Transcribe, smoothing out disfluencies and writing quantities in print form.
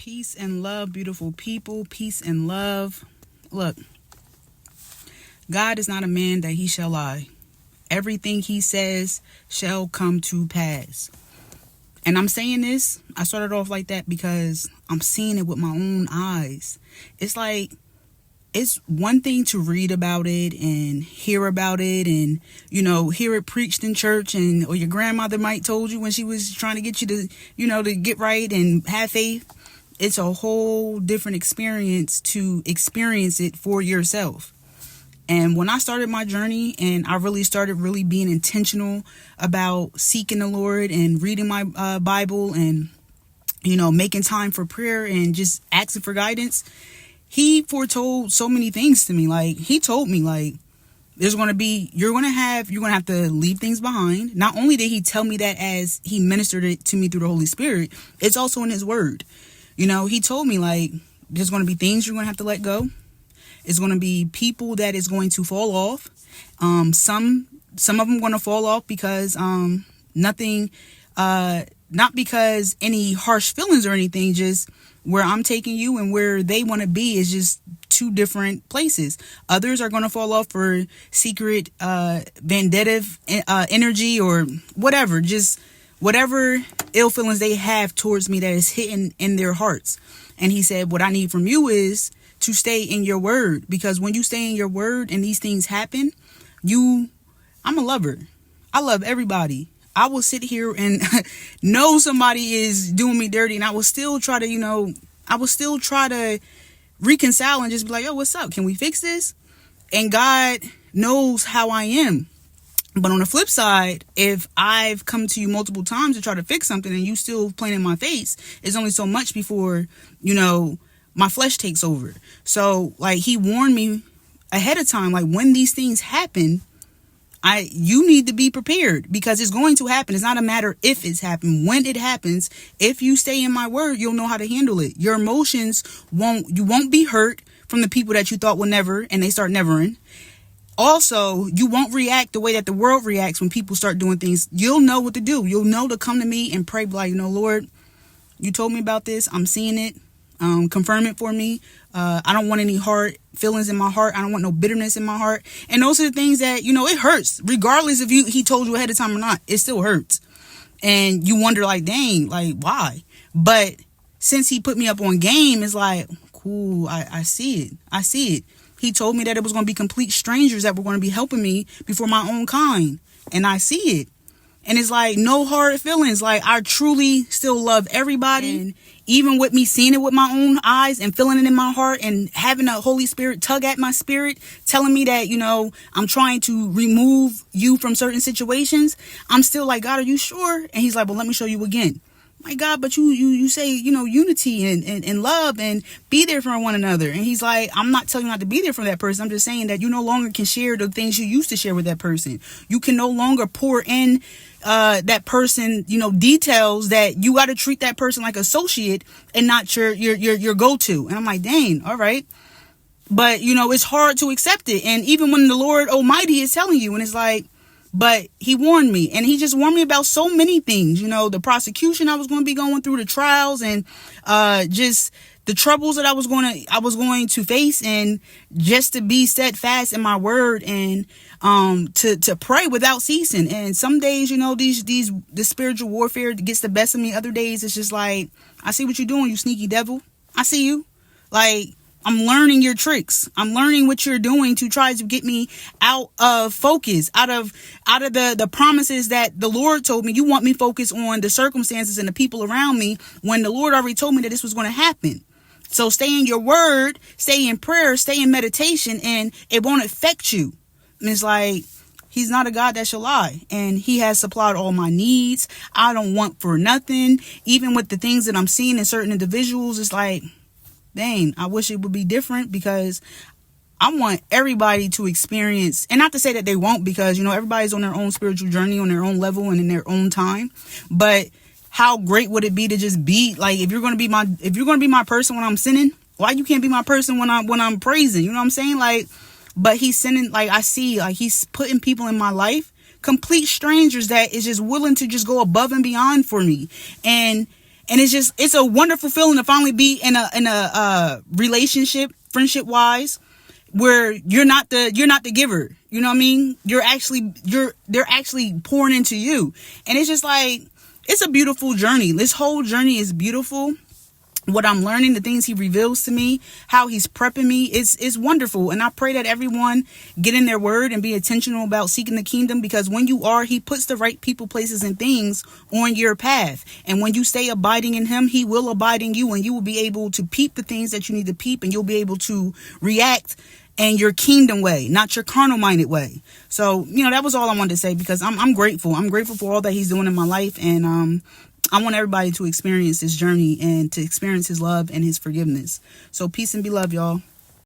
Peace and love, beautiful people. Peace and love. Look, God is not a man that he shall lie. Everything he says shall come to pass. And I'm saying this, I started off like that because I'm seeing it with my own eyes. It's like, it's one thing to read about it and hear about it and, hear it preached in church, or your grandmother might told you when she was trying to get you to, to get right and have faith. It's a whole different experience to experience it for yourself. And when I started my journey and I really started being intentional about seeking the Lord and reading my Bible and, making time for prayer and just asking for guidance, he foretold so many things to me. Like, he told me, like, you're going to have to leave things behind. Not only did he tell me that as he ministered it to me through the Holy Spirit, it's also in his word. He told me, like, there's going to be things you're going to have to let go. It's going to be people that is going to fall off. Some of them going to fall off because nothing, not because any harsh feelings or anything, just where I'm taking you and where they want to be is just two different places. Others are going to fall off for secret vendative energy or whatever, just whatever ill feelings they have towards me that is hidden in their hearts. And he said, what I need from you is to stay in your word, because when you stay in your word and these things happen, I'm a lover. I love everybody. I will sit here and know somebody is doing me dirty, and I will still try to reconcile and just be like, yo, what's up? Can we fix this? And God knows how I am. But on the flip side, if I've come to you multiple times to try to fix something and you still playing in my face, it's only so much before, my flesh takes over. So, like, he warned me ahead of time, like, when these things happen, you need to be prepared, because it's going to happen. It's not a matter if it's happened. When it happens, if you stay in my word, you'll know how to handle it. Your emotions you won't be hurt from the people that you thought would never, and they start nevering. Also, you won't react the way that the world reacts when people start doing things. You'll know what to do. You'll know to come to me and pray, like, Lord, you told me about this. I'm seeing it. Confirm it for me. I don't want any hard feelings in my heart. I don't want no bitterness in my heart. And those are the things that, it hurts. Regardless if he told you ahead of time or not, it still hurts. And you wonder, like, dang, like, why? But since he put me up on game, it's like, cool, I see it. I see it. He told me that it was going to be complete strangers that were going to be helping me before my own kind. And I see it. And it's like, no hard feelings. Like, I truly still love everybody. And even with me seeing it with my own eyes and feeling it in my heart and having the Holy Spirit tug at my spirit, telling me that, I'm trying to remove you from certain situations, I'm still like, God, are you sure? And he's like, well, let me show you again. My God, but you say, unity and love and be there for one another. And he's like, I'm not telling you not to be there for that person. I'm just saying that you no longer can share the things you used to share with that person. You can no longer pour in that person, details that you got to treat that person like associate and not your go-to. And I'm like, dang, all right. But, it's hard to accept it. And even when the Lord Almighty is telling you, and it's like, but he warned me, and he just warned me about so many things, the prosecution I was going to be going through, the trials, and just the troubles that I was going to face, and just to be steadfast in my word and to pray without ceasing. And some days, the spiritual warfare gets the best of me. Other days, it's just like, I see what you're doing, you sneaky devil. I see you. Like, I'm learning your tricks. I'm learning what you're doing to try to get me out of focus, out of the promises that the Lord told me. You want me focused on the circumstances and the people around me when the Lord already told me that this was going to happen. So stay in your word, stay in prayer, stay in meditation, and it won't affect you. And it's like, he's not a God that shall lie, and he has supplied all my needs. I don't want for nothing. Even with the things that I'm seeing in certain individuals, it's like, dang, I wish it would be different, because I want everybody to experience, and not to say that they won't, because, everybody's on their own spiritual journey, on their own level and in their own time. But how great would it be to just be like, if you're going to be my person when I'm sinning, why you can't be my person when I'm praising? You know what I'm saying? Like, but he's sending, like, I see, like, he's putting people in my life, complete strangers that is just willing to just go above and beyond for me. And And it's a wonderful feeling to finally be in a relationship, friendship wise, where you're not the giver. You know what I mean? They're actually pouring into you. And it's just like, it's a beautiful journey. This whole journey is beautiful. What I'm learning, the things he reveals to me, how he's prepping me, is wonderful. And I pray that everyone get in their word and be intentional about seeking the kingdom, because when you are, he puts the right people, places, and things on your path. And when you stay abiding in him, he will abide in you, and you will be able to peep the things that you need to peep, and you'll be able to react in your kingdom way, not your carnal minded way. So, that was all I wanted to say, because I'm grateful. I'm grateful for all that he's doing in my life. And, I want everybody to experience this journey and to experience his love and his forgiveness. So peace and be love, y'all.